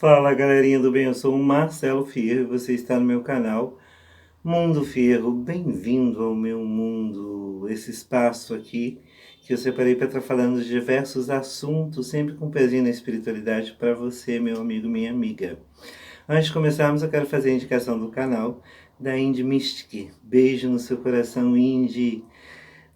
Fala galerinha do bem, eu sou o Marcelo Fierro e você está no meu canal Mundo Fierro. Bem-vindo ao meu mundo, esse espaço aqui que eu separei para estar falando de diversos assuntos, sempre com um pezinho na espiritualidade para você, meu amigo, minha amiga. Antes de começarmos, eu quero fazer a indicação do canal da Indie Mystic. Beijo no seu coração, Indie.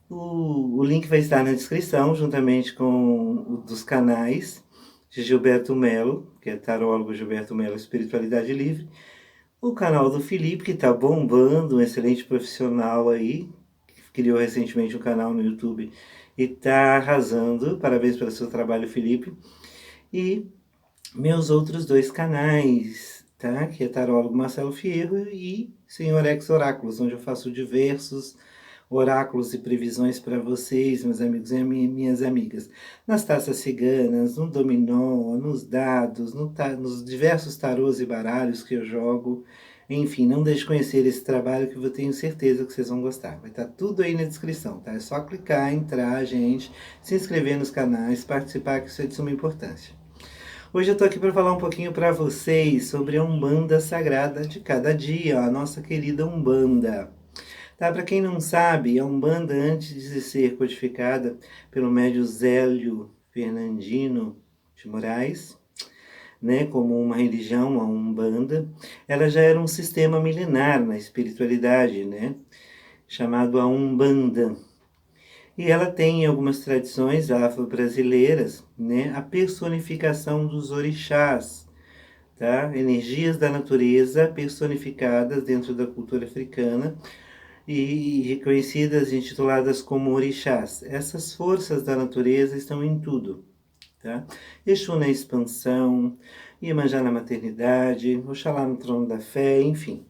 O link vai estar na descrição, juntamente com o dos canais de Gilberto Melo, que é tarólogo Gilberto Melo Espiritualidade Livre. O canal do Felipe, que está bombando, um excelente profissional aí, que criou recentemente um canal no YouTube e está arrasando. Parabéns pelo seu trabalho, Felipe. E meus outros dois canais, tá? Que é Tarólogo Marcelo Fierro e Senhor Ex Oráculos, onde eu faço diversos oráculos e previsões para vocês, meus amigos e minhas amigas. Nas taças ciganas, no dominó, nos dados, nos diversos tarôs e baralhos que eu jogo. Enfim, não deixe de conhecer esse trabalho que eu tenho certeza que vocês vão gostar. Vai estar tudo aí na descrição, tá? É só clicar, entrar, gente, se inscrever nos canais, participar, que isso é de suma importância. Hoje eu tô aqui para falar um pouquinho para vocês sobre a Umbanda Sagrada de cada dia, a nossa querida Umbanda. Tá, para quem não sabe, a Umbanda, antes de ser codificada pelo médium Zélio Fernandino de Moraes, né, como uma religião, a Umbanda, ela já era um sistema milenar na espiritualidade, né, chamado a Umbanda. E ela tem em algumas tradições afro-brasileiras, né, a personificação dos orixás, tá? Energias da natureza personificadas dentro da cultura africana e reconhecidas e intituladas como orixás. Essas forças da natureza estão em tudo, tá? Exu na expansão, Iemanjá na maternidade, Oxalá no trono da fé, enfim.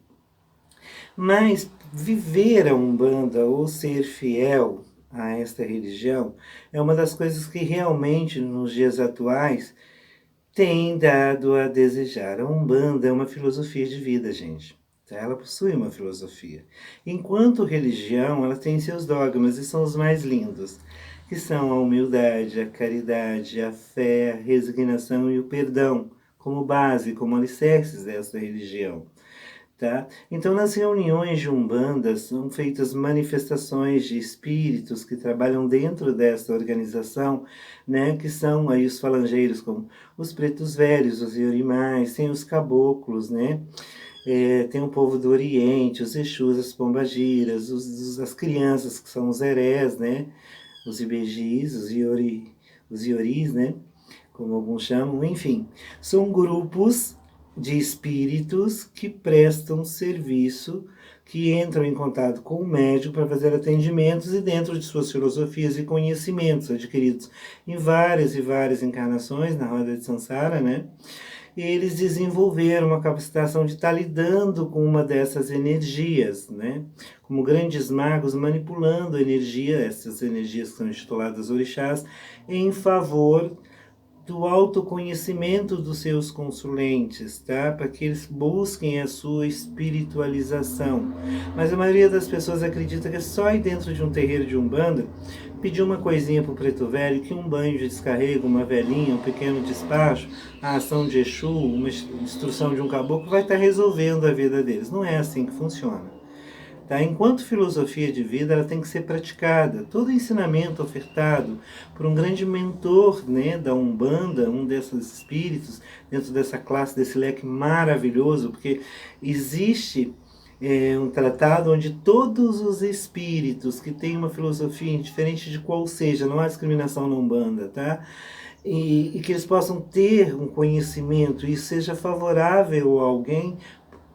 Mas viver a Umbanda ou ser fiel a esta religião é uma das coisas que realmente nos dias atuais tem dado a desejar. A Umbanda é uma filosofia de vida, gente. Ela possui uma filosofia. Enquanto religião, ela tem seus dogmas e são os mais lindos, que são a humildade, a caridade, a fé, a resignação e o perdão, como base, como alicerces dessa religião. Tá? Então, nas reuniões de Umbanda são feitas manifestações de espíritos que trabalham dentro dessa organização, né, que são aí os falangeiros, como os pretos velhos, os iorimais, tem os caboclos, né, tem o povo do Oriente, os Exus, as pombagiras, as crianças, que são os herés, né, os ibejis, os ioris, né, como alguns chamam, enfim, são grupos de espíritos que prestam serviço, que entram em contato com o médico para fazer atendimentos e dentro de suas filosofias e conhecimentos adquiridos em várias e várias encarnações na roda de Sansara, né? Eles desenvolveram uma capacitação de estar lidando com uma dessas energias, né? Como grandes magos manipulando a energia, essas energias que são intituladas orixás, em favor do autoconhecimento dos seus consulentes, tá? Para que eles busquem a sua espiritualização. Mas a maioria das pessoas acredita que é só ir dentro de um terreiro de Umbanda, pedir uma coisinha pro preto velho, que um banho de descarrego, uma velhinha, um pequeno despacho, a ação de Exu, uma instrução de um caboclo, vai estar resolvendo a vida deles. Não é assim que funciona. Tá? Enquanto filosofia de vida, ela tem que ser praticada. Todo ensinamento ofertado por um grande mentor, né, da Umbanda, um desses espíritos, dentro dessa classe, desse leque maravilhoso, porque existe um tratado onde todos os espíritos que têm uma filosofia, indiferente de qual seja, não há discriminação na Umbanda, tá? E que eles possam ter um conhecimento e seja favorável a alguém,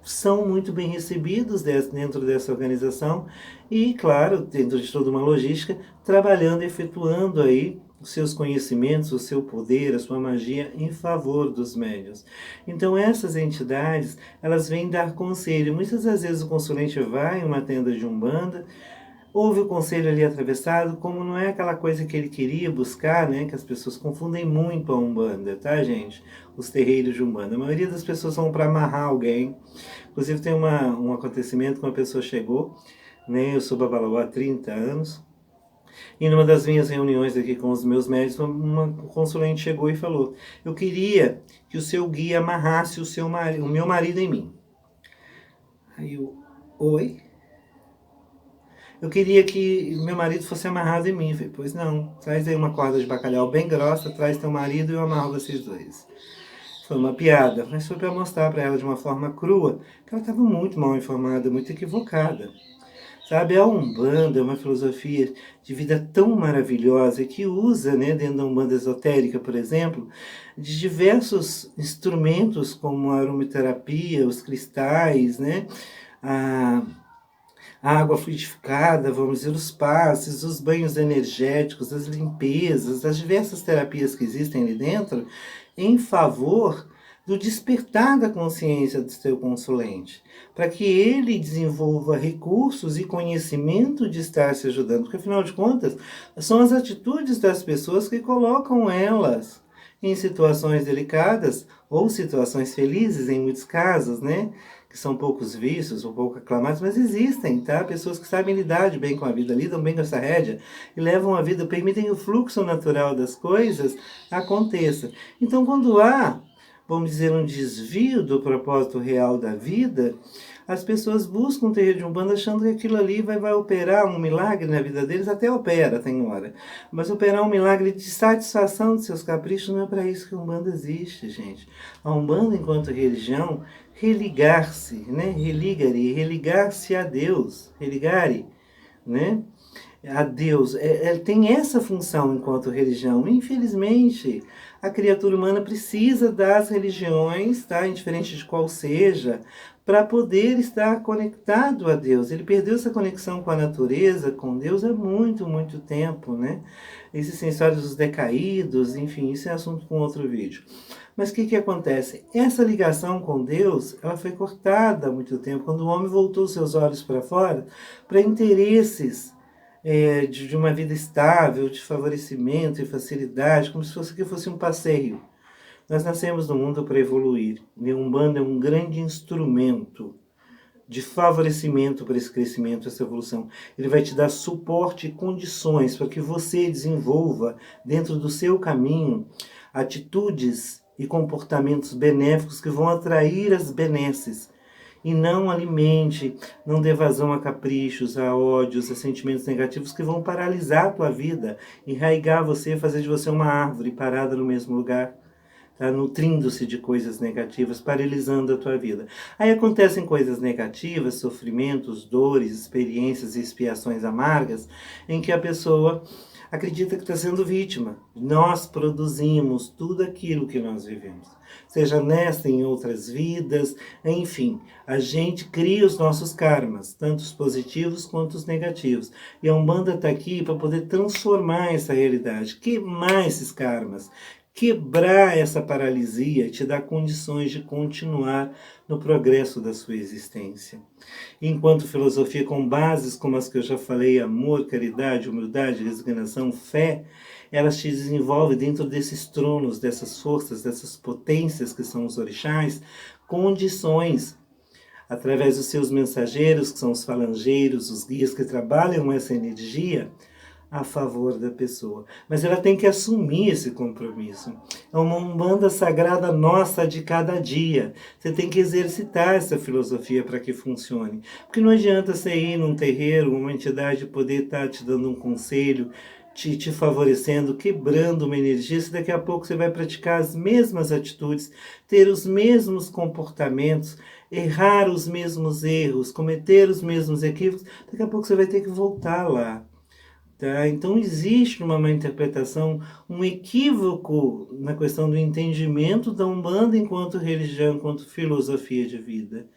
são muito bem recebidos dentro dessa organização e, claro, dentro de toda uma logística, trabalhando, efetuando aí os seus conhecimentos, o seu poder, a sua magia em favor dos médiuns. Então essas entidades, elas vêm dar conselho. Muitas das vezes o consulente vai em uma tenda de Umbanda, ouve o conselho ali atravessado, como não é aquela coisa que ele queria buscar, né? Que as pessoas confundem muito a Umbanda, tá, gente? Os terreiros de Umbanda. A maioria das pessoas vão para amarrar alguém. Inclusive tem um acontecimento que uma pessoa chegou, né? Eu sou babalaô há 30 anos, E numa das minhas reuniões aqui com os meus médicos, uma consulente chegou e falou: eu queria que o seu guia amarrasse o meu marido em mim. Aí eu, oi? Eu queria que meu marido fosse amarrado em mim. Eu falei, pois não, traz aí uma corda de bacalhau bem grossa, traz teu marido e eu amarro vocês dois. Foi uma piada, mas foi para mostrar para ela de uma forma crua que ela estava muito mal informada, muito equivocada. Sabe, a Umbanda é uma filosofia de vida tão maravilhosa que usa, né, dentro da Umbanda esotérica, por exemplo, de diversos instrumentos como a aromaterapia, os cristais, né, a água fluidificada, vamos dizer, os passes, os banhos energéticos, as limpezas, as diversas terapias que existem ali dentro, em favor do despertar da consciência do seu consulente, para que ele desenvolva recursos e conhecimento de estar se ajudando, porque afinal de contas, são as atitudes das pessoas que colocam elas em situações delicadas ou situações felizes, em muitos casos, né? Que são poucos vistos ou pouco aclamados, mas existem, tá? Pessoas que sabem lidar bem com a vida, lidam bem com essa rédea e levam a vida, permitem o fluxo natural das coisas aconteça. Então, quando há, vamos dizer, um desvio do propósito real da vida, as pessoas buscam o terreiro de Umbanda achando que aquilo ali vai operar um milagre na vida deles, até opera, tem hora. Mas operar um milagre de satisfação de seus caprichos não é para isso que a Umbanda existe, gente. A Umbanda, enquanto religião, religar-se, né? Religare, religar-se a Deus, religare, né? A Deus, tem essa função enquanto religião. Infelizmente, a criatura humana precisa das religiões, tá? Indiferente de qual seja, para poder estar conectado a Deus. Ele perdeu essa conexão com a natureza, com Deus, há muito, muito tempo, né? Existem histórias dos decaídos, enfim, isso é assunto para um outro vídeo. Mas o que acontece? Essa ligação com Deus, ela foi cortada há muito tempo, quando o homem voltou seus olhos para fora, para interesses de uma vida estável, de favorecimento e facilidade, como se fosse um passeio. Nós nascemos no mundo para evoluir. E a Umbanda é um grande instrumento de favorecimento para esse crescimento, essa evolução. Ele vai te dar suporte e condições para que você desenvolva, dentro do seu caminho, atitudes e comportamentos benéficos que vão atrair as benesses. E não alimente, não dê vazão a caprichos, a ódios, a sentimentos negativos que vão paralisar a tua vida, enraigar você, fazer de você uma árvore parada no mesmo lugar, tá? Nutrindo-se de coisas negativas, paralisando a tua vida. Aí acontecem coisas negativas, sofrimentos, dores, experiências e expiações amargas, em que a pessoa acredita que está sendo vítima. Nós produzimos tudo aquilo que nós vivemos. Seja nesta, em outras vidas, enfim, a gente cria os nossos karmas, tanto os positivos quanto os negativos. E a Umbanda está aqui para poder transformar essa realidade, queimar esses karmas, quebrar essa paralisia e te dar condições de continuar no progresso da sua existência. Enquanto filosofia com bases como as que eu já falei, amor, caridade, humildade, resignação, fé, elas te desenvolvem dentro desses tronos, dessas forças, dessas potências que são os orixás, condições, através dos seus mensageiros, que são os falangeiros, os guias que trabalham essa energia, a favor da pessoa. Mas ela tem que assumir esse compromisso. É uma Umbanda sagrada nossa de cada dia. Você tem que exercitar essa filosofia para que funcione. Porque não adianta você ir num terreiro, uma entidade poder estar te dando um conselho, te favorecendo, quebrando uma energia, se daqui a pouco você vai praticar as mesmas atitudes, ter os mesmos comportamentos, errar os mesmos erros, cometer os mesmos equívocos, daqui a pouco você vai ter que voltar lá. Tá? Então existe uma má interpretação, um equívoco na questão do entendimento da Umbanda enquanto religião, enquanto filosofia de vida.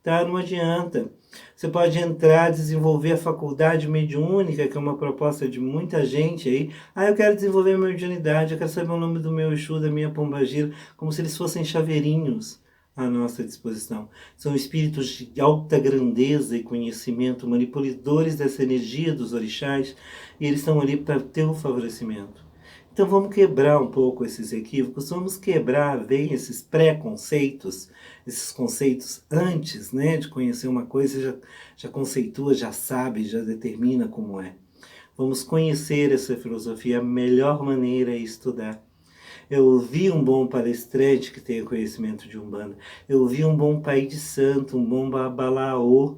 Tá? Não adianta. Você pode entrar, desenvolver a faculdade mediúnica, que é uma proposta de muita gente aí. Ah, eu quero desenvolver a mediunidade, eu quero saber o nome do meu Exu, da minha pombagira, como se eles fossem chaveirinhos à nossa disposição. São espíritos de alta grandeza e conhecimento, manipuladores dessa energia dos orixás, e eles estão ali para ter um favorecimento. Então vamos quebrar um pouco esses equívocos, vamos quebrar bem esses preconceitos, esses conceitos antes, né, de conhecer uma coisa, já conceitua, já sabe, já determina como é. Vamos conhecer essa filosofia, a melhor maneira é estudar. Eu ouvi um bom palestrante que tenha conhecimento de Umbanda. Eu ouvi um bom pai de santo, um bom babalaô,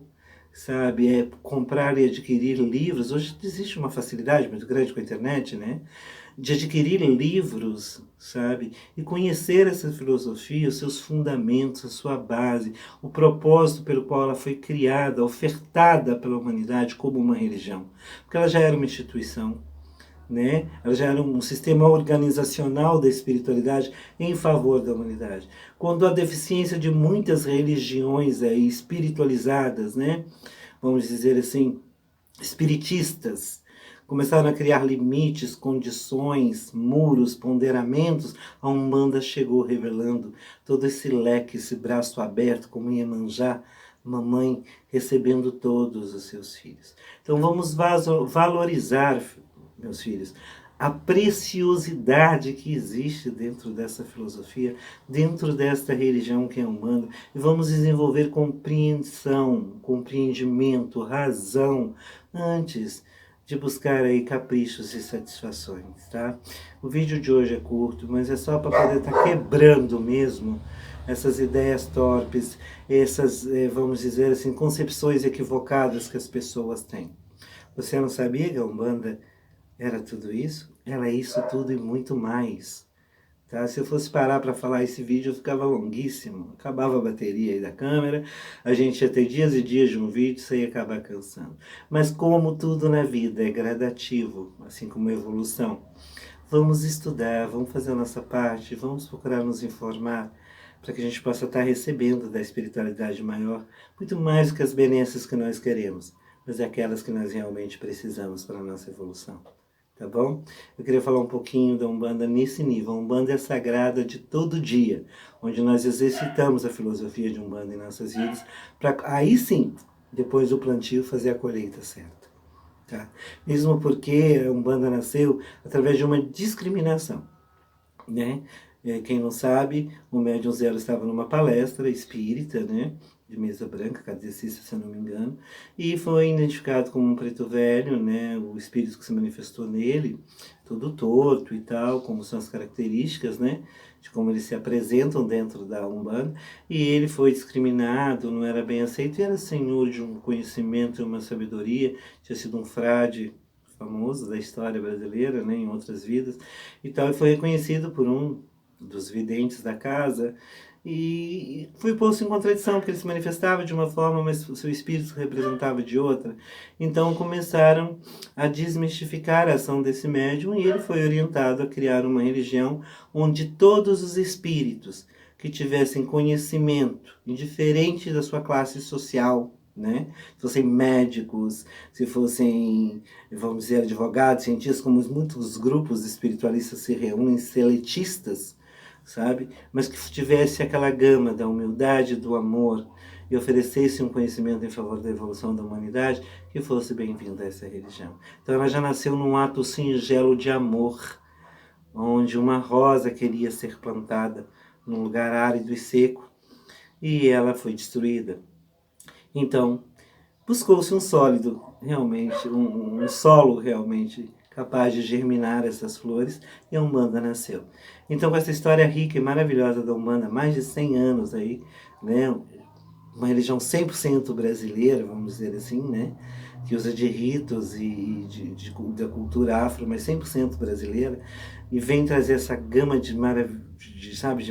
sabe? Comprar e adquirir livros. Hoje existe uma facilidade muito grande com a internet, né? De adquirir livros, sabe? E conhecer essa filosofia, os seus fundamentos, a sua base, o propósito pelo qual ela foi criada, ofertada pela humanidade como uma religião. Porque ela já era uma instituição, né? Ela já era um sistema organizacional da espiritualidade em favor da humanidade. Quando a deficiência de muitas religiões espiritualizadas, né? Vamos dizer assim, espiritistas, começaram a criar limites, condições, muros, ponderamentos, a Umbanda chegou revelando todo esse leque, esse braço aberto, como Iemanjá, mamãe recebendo todos os seus filhos. Então vamos valorizar, meus filhos, a preciosidade que existe dentro dessa filosofia, dentro desta religião que é Umbanda, e vamos desenvolver compreensão, compreendimento, razão, antes de buscar aí caprichos e satisfações, tá? O vídeo de hoje é curto, mas é só para poder estar quebrando mesmo essas ideias torpes, essas, vamos dizer assim, concepções equivocadas que as pessoas têm. Você não sabia que a Umbanda era tudo isso? Ela é isso tudo e muito mais. Tá? Se eu fosse parar para falar esse vídeo, eu ficava longuíssimo. Acabava a bateria aí da câmera, a gente ia ter dias e dias de um vídeo, isso ia acabar cansando. Mas como tudo na vida é gradativo, assim como a evolução, vamos estudar, vamos fazer a nossa parte, vamos procurar nos informar, para que a gente possa estar recebendo da espiritualidade maior, muito mais do que as benesses que nós queremos, mas é aquelas que nós realmente precisamos para a nossa evolução. Tá bom? Eu queria falar um pouquinho da Umbanda nesse nível. A Umbanda é sagrada de todo dia, onde nós exercitamos a filosofia de Umbanda em nossas vidas, para aí sim, depois do plantio, fazer a colheita certa. Tá? Mesmo porque a Umbanda nasceu através de uma discriminação, né? Quem não sabe, o Médium Zero estava numa palestra espírita, né? De mesa branca, kardecista, se eu não me engano, e foi identificado como um preto velho, né? O espírito que se manifestou nele, todo torto e tal, como são as características, né? De como eles se apresentam dentro da Umbanda, e ele foi discriminado, não era bem aceito, e era senhor de um conhecimento e uma sabedoria, tinha sido um frade famoso da história brasileira, né? Em outras vidas, e tal, e foi reconhecido por um dos videntes da casa, e foi posto em contradição, porque ele se manifestava de uma forma, mas o seu espírito se representava de outra. Então começaram a desmistificar a ação desse médium, e ele foi orientado a criar uma religião onde todos os espíritos que tivessem conhecimento, indiferente da sua classe social, né? Se fossem médicos, se fossem, vamos dizer, advogados, cientistas, como muitos grupos espiritualistas se reúnem, seletistas, sabe? Mas que tivesse aquela gama da humildade, do amor, e oferecesse um conhecimento em favor da evolução da humanidade, que fosse bem-vindo a essa religião. Então ela já nasceu num ato singelo de amor, onde uma rosa queria ser plantada num lugar árido e seco, e ela foi destruída. Então, buscou-se um sólido, realmente, um solo realmente capaz de germinar essas flores, e a Umbanda nasceu. Então, com essa história rica e maravilhosa da Umbanda, mais de 100 anos aí, né, uma religião 100% brasileira, vamos dizer assim, né, que usa de ritos e da cultura afro, mas 100% brasileira, e vem trazer essa gama de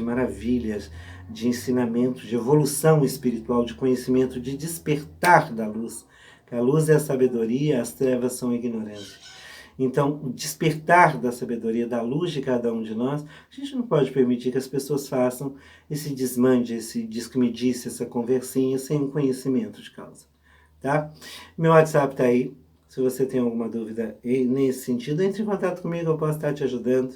maravilhas, de ensinamento, de evolução espiritual, de conhecimento, de despertar da luz. A luz é a sabedoria, as trevas são a ignorância. Então, o despertar da sabedoria, da luz de cada um de nós, a gente não pode permitir que as pessoas façam esse desmande, esse diz que me disse, essa conversinha, sem um conhecimento de causa. Tá? Meu WhatsApp está aí. Se você tem alguma dúvida nesse sentido, entre em contato comigo, eu posso estar te ajudando.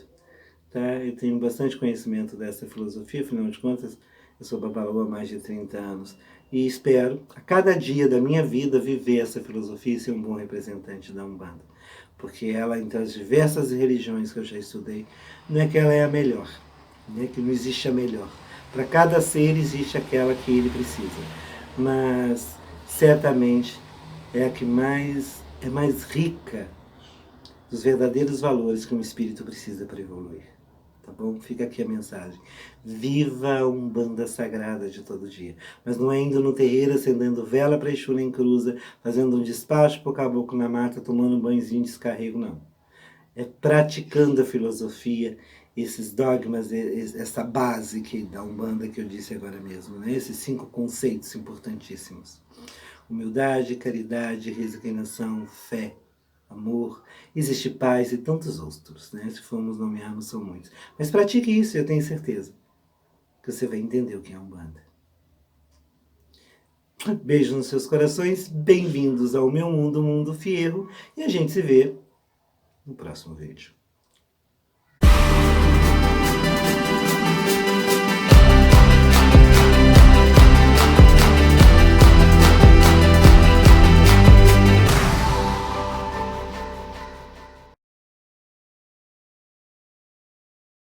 Tá? Eu tenho bastante conhecimento dessa filosofia, afinal de contas, eu sou babalaô há mais de 30 anos. E espero, a cada dia da minha vida, viver essa filosofia e ser um bom representante da Umbanda. Porque ela, entre as diversas religiões que eu já estudei, não é que ela é a melhor, não é que não existe a melhor. Para cada ser existe aquela que ele precisa. Mas, certamente, é a que é mais rica dos verdadeiros valores que um espírito precisa para evoluir. Tá bom? Fica aqui a mensagem. Viva a Umbanda Sagrada de todo dia. Mas não é indo no terreiro, acendendo vela para Exu nem cruza, fazendo um despacho pro caboclo na mata, tomando um banhozinho de descarrego, não. É praticando a filosofia, esses dogmas, essa base da Umbanda que eu disse agora mesmo, né? Esses 5 conceitos importantíssimos. Humildade, caridade, resignação, fé, amor, existe paz e tantos outros, né? Se formos nomearmos, são muitos. Mas pratique isso, eu tenho certeza que você vai entender o que é Umbanda. Beijo nos seus corações, bem-vindos ao meu mundo, Mundo Fierro, e a gente se vê no próximo vídeo.